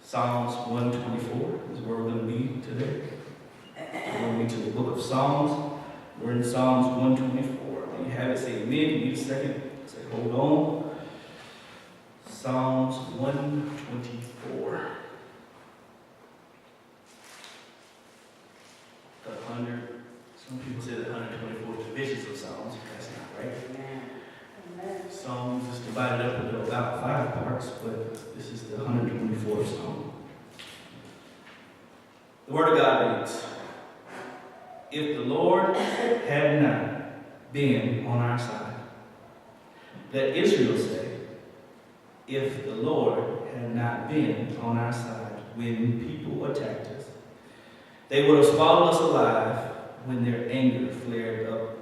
Psalms 124 is where we're going to be today. We're going to be to the book of Psalms. We're in Psalms 124. When you have it, say amen. You need a second. Say hold on. Psalms 124. Some people say the 124 divisions of Psalms. That's not right. Psalms is divided up into about 5 parts, but this is the 124th Psalm. The Word of God reads, "If the Lord had not been on our side, let Israel say, if the Lord had not been on our side when people attacked us, they would have swallowed us alive when their anger flared up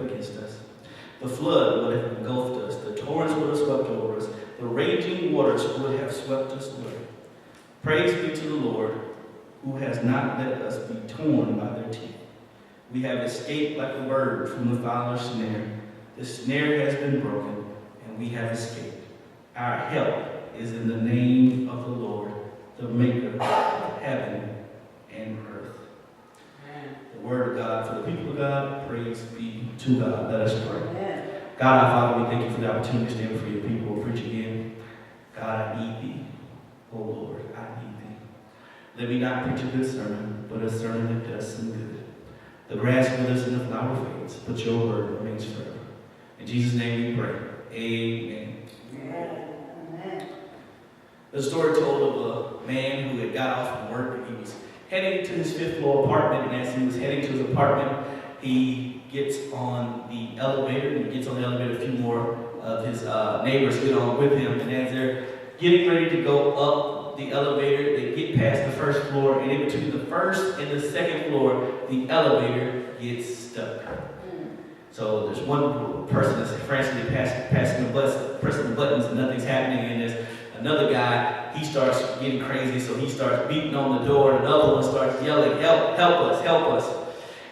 against us. The flood would have engulfed us, the torrents would have swept over us, the raging waters would have swept us away. Praise be to the Lord, who has not let us be torn by their teeth. We have escaped like a bird from the fowler's snare. The snare has been broken, and we have escaped. Our help is in the name of the Lord, the maker of heaven and earth." The word of God for the people of God. Praise be to God. Let us pray. God, our Father, we thank you for the opportunity to stand for your people and preach again. God, I need thee. Oh Lord, I need thee. Let me not preach a good sermon, but a sermon that does some good. The grass withers and the flower fades, but your word remains forever. In Jesus' name we pray. Amen. Amen. There's a story told of a man who had got off from work and he was heading to his 5th floor apartment, and as he was heading to his apartment, he gets on the elevator, and he gets on the elevator, a few more of his neighbors get on with him, and as they're getting ready to go up the elevator, they get past the 1st floor, and in between the 1st and the 2nd floor, the elevator gets stuck. So there's one person that's frantically pressing the buttons, and nothing's happening, and there's another guy, he starts getting crazy, so he starts beating on the door, and another one starts yelling, help us, help us.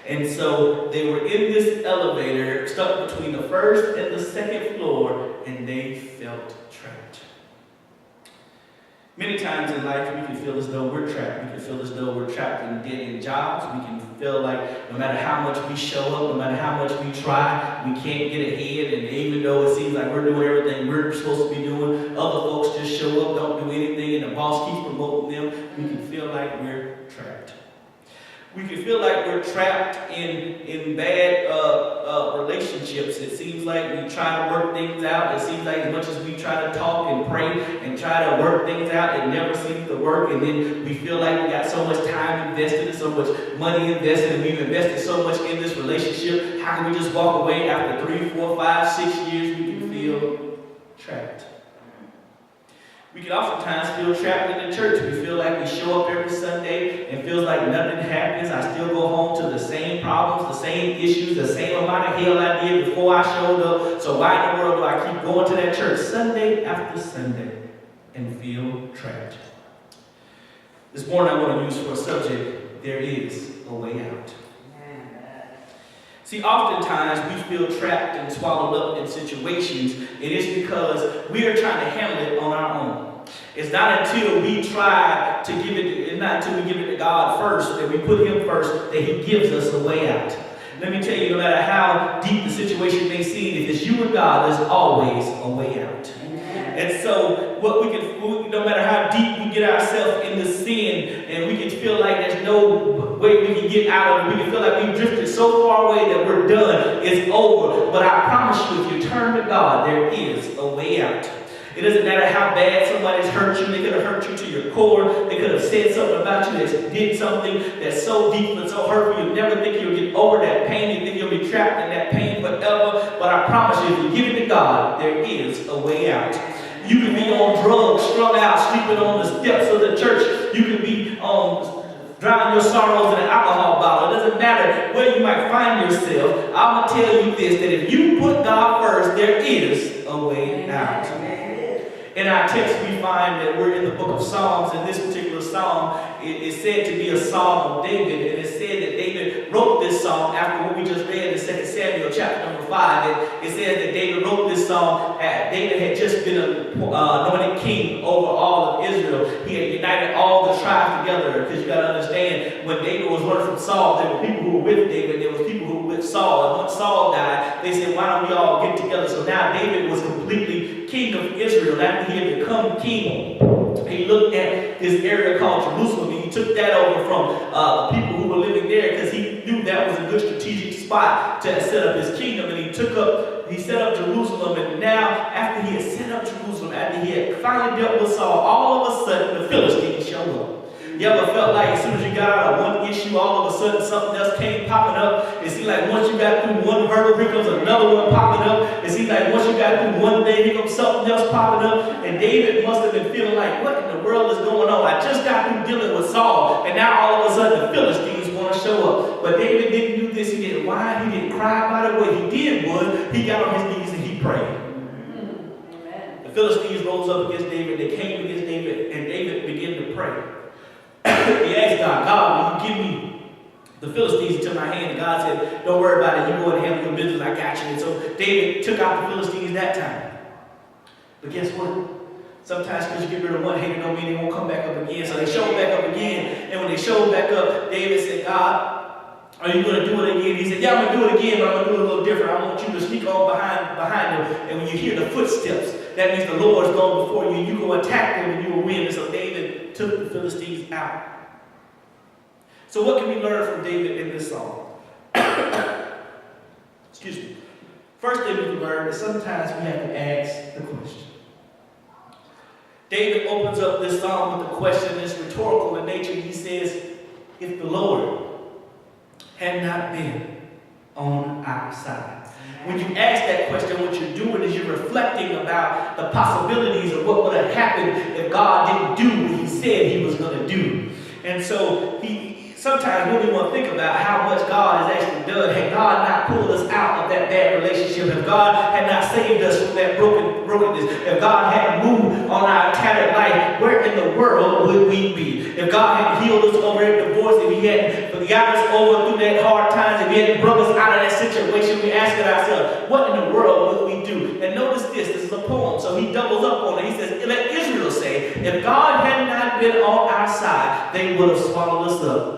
And so they were in this elevator, stuck between the 1st and the 2nd floor, and they felt trapped. Many times in life, we can feel as though we're trapped. We can feel as though we're trapped in dead-end jobs. We can feel like no matter how much we show up, no matter how much we try, we can't get ahead. And even though it seems like we're doing everything we're supposed to be doing, other folks just show up, don't do anything, and the boss keeps promoting them, we can feel like we're trapped. We can feel like we're trapped in bad relationships. It seems like we try to work things out. It seems like as much as we try to talk and pray and try to work things out, it never seems to work. And then we feel like we got so much time invested and so much money invested, and we've invested so much in this relationship. How can we just walk away after 3, 4, 5, 6 years? We can feel trapped. We can oftentimes feel trapped in the church. We feel like we show up every Sunday and feels like nothing happens. I still go home to the same problems, the same issues, the same amount of hell I did before I showed up. So why in the world do I keep going to that church Sunday after Sunday and feel trapped? This morning I want to use for a subject, there is a way out. See, oftentimes we feel trapped and swallowed up in situations, and it's because we are trying to handle it on our own. It's not until we try to give it, and not until we give it to God first, that we put Him first, that He gives us a way out. Let me tell you, no matter how deep the situation may seem, if it's you and God, there's always a way out. And so, no matter how deep we get ourselves into sin, and we can feel like there's no way we can get out of it, we can feel like we've drifted so far away that we're done, it's over. But I promise you, if you turn to God, there is a way out. It doesn't matter how bad somebody's hurt you. They could have hurt you to your core. They could have said something about you that did something that's so deep and so hurtful. You'll never think you'll get over that pain. You think you'll be trapped in that pain forever. But I promise you, if you give it to God, there is a way out. You can be on drugs, strung out, sleeping on the steps of the church. You can be drowning your sorrows in an alcohol bottle. It doesn't matter where you might find yourself. I'm going to tell you this, that if you put God first, there is a way out. In our text, we find that we're in the book of Psalms, and this particular psalm is said to be a psalm of David, and it's said that David David wrote this song after what we just read in 2 Samuel chapter number 5. And it says that David wrote this song. David had just been anointed king over all of Israel. He had united all the tribes together, because you got to understand, when David was running from Saul, there were people who were with David, there was people who were with Saul. And once Saul died, they said, why don't we all get together? So now David was completely king of Israel. After he had become king, he looked at this area called Jerusalem, and he took that over from the people who were living there, because he knew that was a good strategic spot to set up his kingdom. And he set up Jerusalem. And now, after he had set up Jerusalem, after he had finally dealt with Saul, all of a sudden the Philistines showed up. You ever felt like as soon as you got out of one issue, all of a sudden something else came popping up? It seemed like once you got through one hurdle, here comes another one popping up. It seemed like once you got through one thing, here comes something else popping up. And David must have been feeling like, what in the world is going on? I just got through dealing with Saul, and now all of a sudden the Philistines want to show up. But David didn't do this. He didn't whine. He didn't cry about it. What he did was, he got on his knees and he prayed. Amen. The Philistines rose up against David. They came against David, and David began to pray. He asked God, will you give me the Philistines into my hand? And God said, don't worry about it. You go and handle your business. I got you. And so David took out the Philistines that time. But guess what? Sometimes because you get rid of one hater don't mean they won't come back up again. So they showed back up again. And when they showed back up, David said, God, are you going to do it again? He said, yeah, I'm going to do it again, but I'm going to do it a little different. I want you to sneak on behind them. And when you hear the footsteps, that means the Lord's going before you. You go attack them and you will win. And so David took the Philistines out. So what can we learn from David in this song? Excuse me. First thing we can learn is sometimes we have to ask the question. David opens up this psalm with a question that's rhetorical in nature. He says, if the Lord had not been on our side. When you ask that question, what you're doing is you're reflecting about the possibilities of what would have happened if God didn't do what he said he was going to do. And so sometimes when we want to think about how much God has actually done, had God not pulled us out of that bad relationship, if God had not saved us from that brokenness, if God hadn't moved on our tattered life, where in the world would we be? If God hadn't healed us over that divorce, if he hadn't got us over through that hard times, if he hadn't brought us out of that situation, we ask ourselves, what in the world would we do? And notice this is a poem, so he doubles up on it. He says, let Israel say, if God had not been on our side, they would have swallowed us up.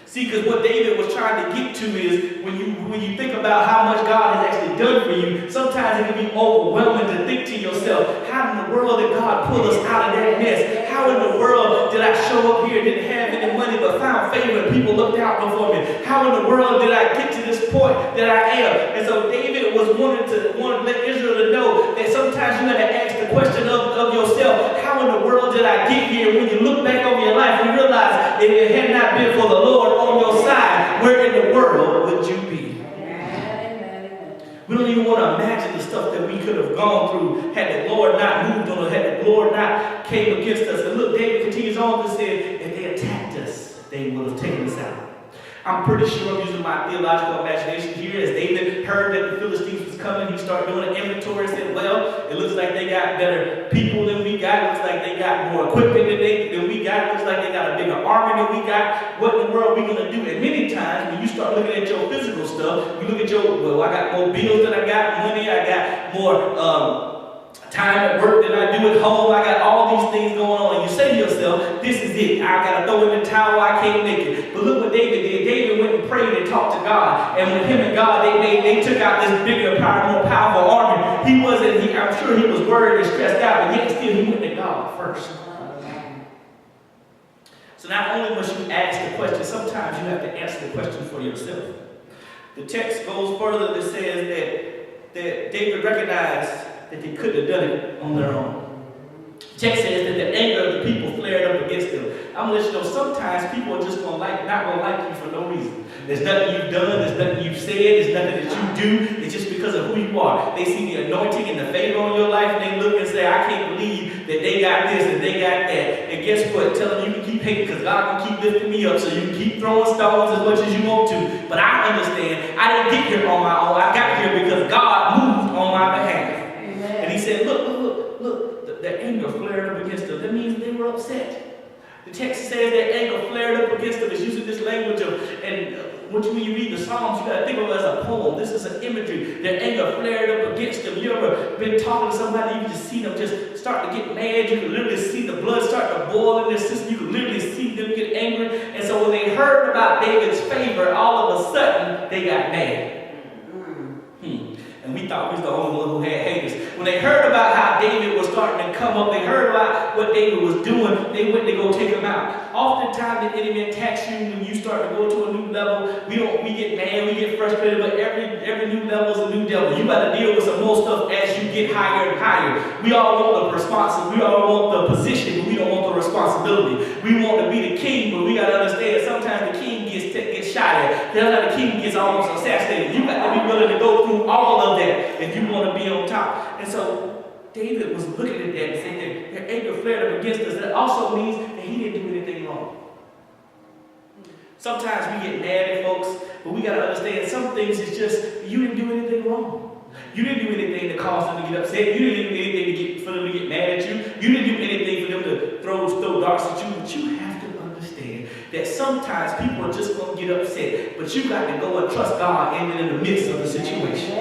See, because what David was trying to get to is when you think about how much God has actually done for you, sometimes it can be overwhelming to think to yourself, how in the world did God pull us out of that mess? How in the world did I show up here, didn't have any money, but found favor and people looked out before me? How in the world did I get to this point that I am? And so David was wanting to let Israel to know that sometimes you got to ask the question of yourself, how in the world did I get here? When you look back over your life, you realize if it had not been for the Lord on your side, where in the world would you be? Amen. We don't even want to imagine the stuff that we could have gone through had the Lord not moved on us, had the Lord not came against us. And look, David continues on to say, if they attacked us, they would have taken us out. I'm pretty sure I'm using my theological imagination here. As David heard that the Philistines was coming, he started doing an inventory and said, well, it looks like they got better people than we got. It looks like they got more equipment than we got. It looks like they got a bigger army than we got. What in the world are we going to do? And many times when you start looking at your physical stuff, you look at I got more bills than I got money. I got more time at work than I do at home. I got all these things going on. And you say to yourself, this is it. I got to throw in the towel. I can't make it. But look what David did. David went and prayed and talked to God. And with him and God, they took out this bigger, more powerful army. I'm sure he was worried and stressed out, but yet still he went to God first. So not only must you ask the question, sometimes you have to answer the question for yourself. The text goes further that says that David recognized that they couldn't have done it on their own. The text says that the anger of the people flared up against them. I'm going to let you know, sometimes people are just not going to like you for no reason. There's nothing you've done, there's nothing you've said, there's nothing that you do. It's just because of who you are. They see the anointing and the favor on your life, and they look and say, I can't believe that they got this and they got that. And guess what? Tell them you can keep hating because God can keep lifting me up, so you can keep throwing stones as much as you want to. But I understand, I didn't get here on my own. I got here because God moved on my behalf. And he said, look, the anger flared up against them. That means they were upset. The text says that anger flared up against them. It's using this language of, and when you read the Psalms, you got to think of it as a poem. This is an imagery. Their anger flared up against them. You ever been talking to somebody, you can just see them just start to get mad. You can literally see the blood start to boil in their system. You can literally see them get angry. And so when they heard about David's favor, all of a sudden, they got mad. And we thought we was the only one who had haters. When they heard about how David was starting to come up, they heard about what David was doing, they went to go take him out. Oftentimes the enemy attacks you when you start to go to a new level. We get mad, we get frustrated, but every new level is a new devil. You got to deal with some more stuff as you get higher and higher. We all want the responsibility, we all want the position, but we don't want the responsibility. We want to be the king, but we got to understand sometimes the king gets shot at. The other king gets almost assassinated. You got to be willing to go through all of that if you want to be on top. And so David was looking at that and saying that their anger flared up against us. That also means that he didn't do anything wrong. Sometimes we get mad at folks, but we got to understand some things is just you didn't do anything wrong. You didn't do anything to cause them to get upset. You didn't do anything for them to get mad at you. You didn't do anything for them to throw darts at you. But you have to understand that sometimes people are just going to get upset, but you got to go and trust God in the midst of the situation.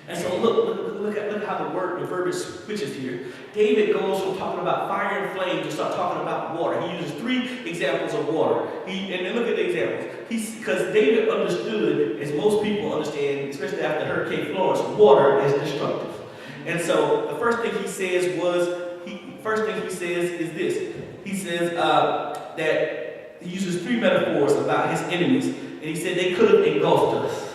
And so look at how the verbiage switches here. David goes from talking about fire and flame to start talking about water. He uses 3 examples of water. And then look at the examples. Because David understood, as most people understand, especially after Hurricane Florence, water is destructive. And so the first thing he says is this. He says that he uses 3 metaphors about his enemies, and he said they could have engulfed us.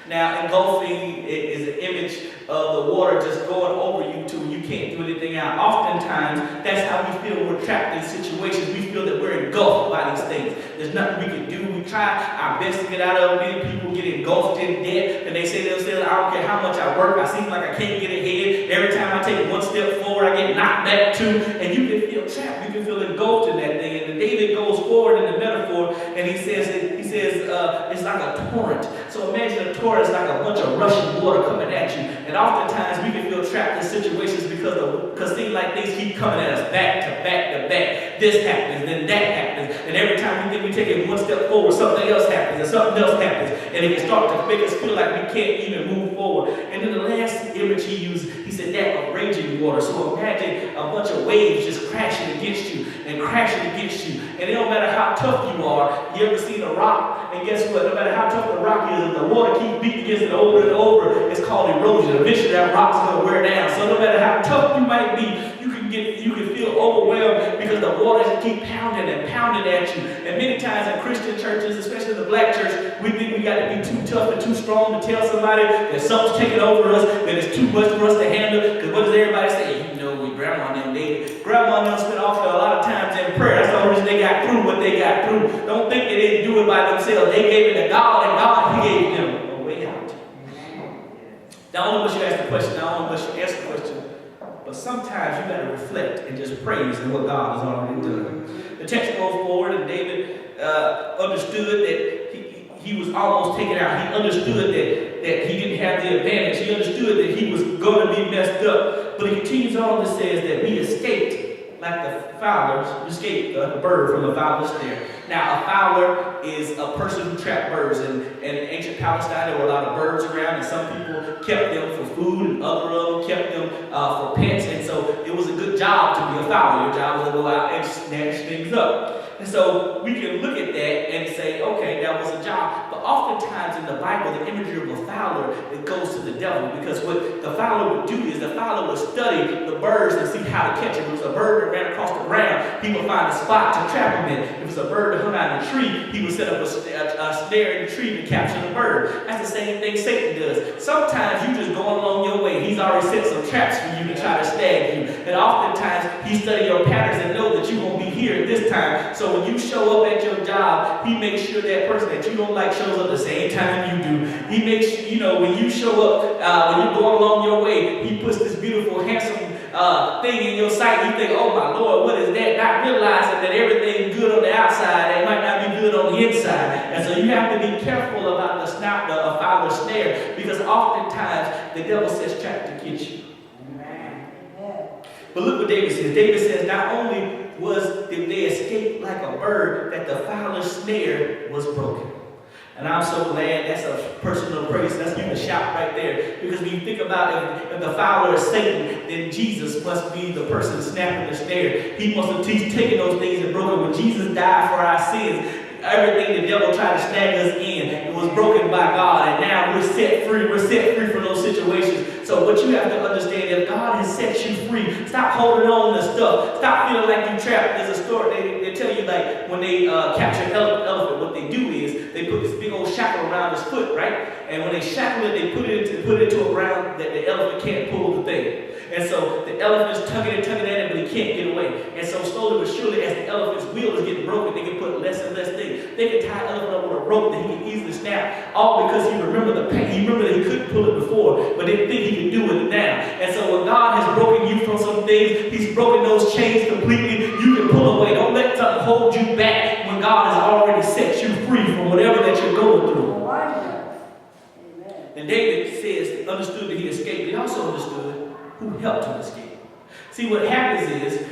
Now, engulfing is an image of the water just going over you till you can't do anything out. Oftentimes, that's how we feel when we're trapped in situations. We feel that we're engulfed by these things. There's nothing we can do. We try our best to get out of it. Many people get engulfed in debt, and they say to themselves, I don't care how much I work, I seem like I can't get ahead. Every time I take one step forward, I get knocked back 2, and you can feel trapped. You can feel engulfed in that thing. And David goes forward in the metaphor, and he says it's like a torrent. So imagine a torrent is like a bunch of rushing water coming at you. And oftentimes we can feel trapped in situations because things like these keep coming at us back to back to back. This happens, then that happens. And every time we think we're taking one step forward, something else happens, and something else happens. And it can start to make us feel like we can't even move forward. And then the last image he used, he said that of raging water. So imagine a bunch of waves just crashing against you and crashing against you. And it don't matter how tough you are. You ever seen a rock? And guess what? No matter how tough the rock is, if the water keeps beating against it over and over, it's called erosion. Eventually that rock's going to wear down. So no matter how tough you might be, you can feel overwhelmed because the water just keep pounding and pounding at you. And many times in Christian churches, especially the black church, we think we got to be too tough and too strong to tell somebody that something's taking over us, that it's too much for us to handle. Because what does everybody say? You know, grandma and them spent off a lot of times in prayer. That's the only reason they got through what they got through. Don't think they didn't do it by themselves. They gave it to God, and God, He gave them a way out. Not only must you ask the question, not only must you answer the question, but sometimes you got to reflect and just praise in what God has already done. The text goes forward, and David understood that he was almost taken out. He understood that he didn't have the advantage. He understood that he was going to be messed up. But he continues on and says that we escaped like the fowlers, escaped the bird from the fowler's snare. Now, a fowler is a person who trapped birds. And in ancient Palestine, there were a lot of birds around, and some people kept them for food, and other of them kept them for pets. And so it was a good job to be a fowler. Your job was to go out and snatch things up. And so we can look at that and say, okay, that was a job. But oftentimes in the Bible, the imagery of a fowler, it goes to the devil. Because what the fowler would do is the fowler would study the birds and see how to catch them. If it was a bird that ran across the ground, he would find a spot to trap him in. If it was a bird that hung out in a tree, he would set up a snare in the tree to capture the bird. That's the same thing Satan does. Sometimes you just going along your way. He's already set some traps for you to try to snag you. And oftentimes he studies your patterns and know that you're going to be here at this time. So when you show up at your job, he makes sure that person that you don't like shows up the same time you do. He makes sure, when you show up, when you're going along your way, he puts this beautiful, handsome thing in your sight. You think, oh my Lord, what is that? Not realizing that everything good on the outside, that might not be good on the inside. And so you have to be careful about the fowler snare, because oftentimes the devil sets traps to get you. But look what David says. David says, not only did they escape like a bird, that the fowler's snare was broken. And I'm so glad that's a personal praise. That's you to shout right there. Because when you think about if the fowler is Satan, then Jesus must be the person snapping the snare. He must have taken those things and broken. When Jesus died for our sins, everything the devil tried to snag us in, it was broken by God. And now we're set free. We're set free from those situations. So what you have to understand, if God has set you free, stop holding on to stuff. Stop feeling like you're trapped. There's a story, they tell you like when they capture an elephant, what they do is they put this big old shackle around his foot, right? And when they shackle it, they put it into a ground that the elephant can't pull the thing. And so the elephant is tugging at it, but he can't get away. And so slowly but surely, as the elephant's wheel is getting broken, they can put less and less things. They can tie an elephant up with a rope that he can easily snap, all because he remembered the pain. He remembered that he couldn't pull it before, but didn't think he could do it now. And so when God has broken you from some things, he's broken those chains completely. You can pull away. Don't let something hold you back when God has already set you free from whatever that you're going through. And David says, understood that he escaped. He also understood who helped him escape. See, what happens is,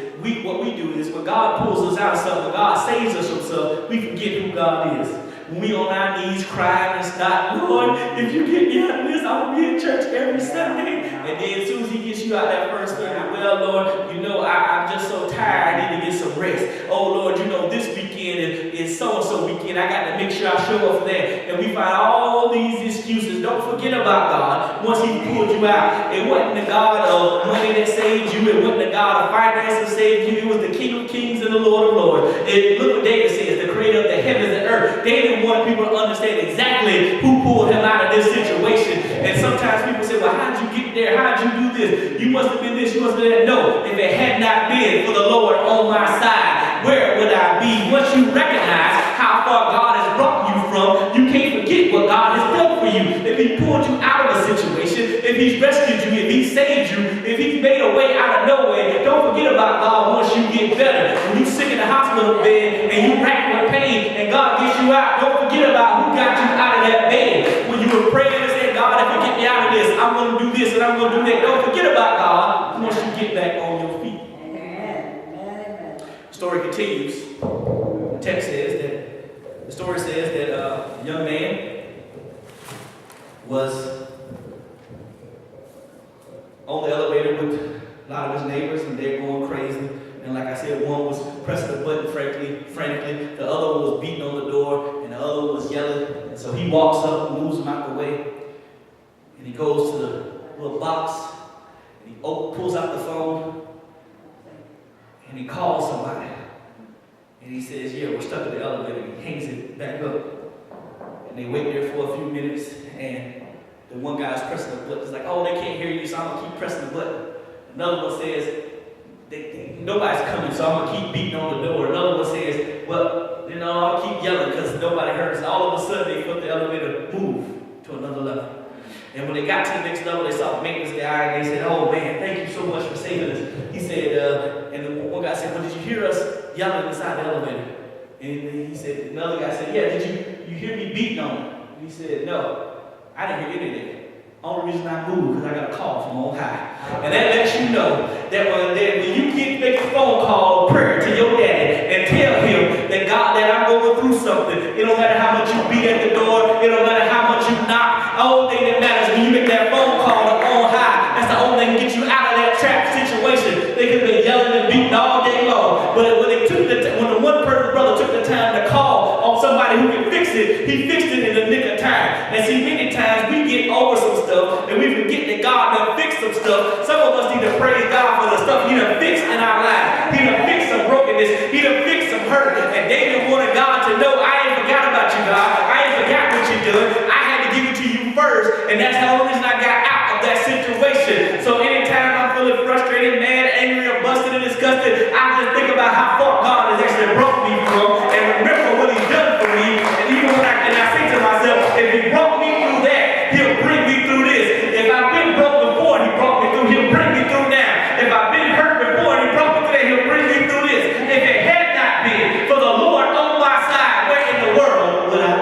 what we do is, when God pulls us out of something, when God saves us from something, we forget who God is. When we on our knees crying and stop, Lord, if you get me out of this, I'm going to be in church every Sunday. And then as soon as he gets you out that first Sunday, well, Lord, you know, I'm just so tired, I need to get some rest. Oh, Lord, you know, this weekend is so-and-so weekend, I got to make sure I show up for that. And we find all these excuses. Don't forget about God once he pulled you out. It wasn't the God of money that saved you. It wasn't the God of finance that saved you. It was the King of Kings and the Lord of Lords. Look what David says, the creator of the heavens and earth. David wanted people to understand exactly who pulled him out of this situation. And sometimes people say, well, how'd you get there? How'd you do this? You must have been this, you must have been that. No, if it had not been for the Lord on my side, where would I be? Once you recognize how far God has brought you from, you can't forget what God has done for you. If he pulled you out of a situation, if he's rescued you, if he saved you, if he's made a way out of nowhere, don't forget about God once you get better. When you're sick in the hospital bed and you racked with pain and God gets you out, don't forget about who got you out of that bed. When you were praying and saying, God, if you get me out of this, I'm going to do this and I'm going to do that. Don't forget about God once you get back on your feet. Amen. The story continues. The text says that, the story says that a young man was on the elevator with a lot of his neighbors and they're going crazy. And like I said, one was pressing the button frantically, the other one was beating on the door, and the other one was yelling. And so he walks up and moves them out the way. And he goes to the little box, and he pulls out the phone, and he calls somebody. And he says, yeah, we're stuck in the elevator. And he hangs it back up. And they wait there for a few minutes, and the one guy's pressing the button. It's like, oh, they can't hear you, so I'm going to keep pressing the button. Another one says, nobody's coming, so I'm going to keep beating on the door. Another one says, well, you know, I'll keep yelling because nobody heard us. All of a sudden, they felt the elevator move to another level. And when they got to the next level, they saw the maintenance guy, and they said, oh, man, thank you so much for saving us. He said, and the one guy said, well, did you hear us yelling inside the elevator? And he said, another guy said, yeah, did you hear me beating on it? And he said, no, I didn't hear anything. Only reason I moved because I got a call from on high. And that lets you know that when you make a phone call or prayer to your daddy and tell him that God, that I'm going through something, it don't matter how much you beat at the door, it don't matter how much you knock, the only thing that matters when you make that phone call to on high, that's the only thing that gets you out of that trapped situation. They could have been yelling and beating all day long, but when the one brother took the time to call on somebody who can fix it, he fixed it in the nick of time. And see, many times we get over some stuff and we forget that God done fixed some stuff. Some of us need to praise God for the stuff he done fixed in our lives. He done fixed some brokenness. He done fixed some hurt. And David wanted God to know, I ain't forgot about you, God. I ain't forgot what you're doing. I had to give it to you first. And that's the only reason I got out of that situation. So anytime I'm feeling frustrated, mad, angry, or busted and disgusted, I just think about how far God has actually brought me from and remember what he's done for me. And even when I say to myself, if he brought me through that, he'll bring me through this. If I've been broke before and he brought me through, he'll bring me through now. If I've been hurt before and he brought me through that, he'll bring me through this. If it had not been for the Lord on my side, where in the world would I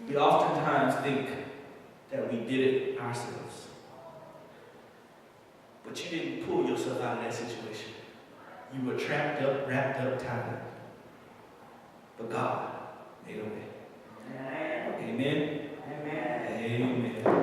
be? We oftentimes think that we did it ourselves. But you didn't pull yourself out of that situation. You were trapped up, wrapped up, tied up. But God made a way. Amen. Amen. Amen.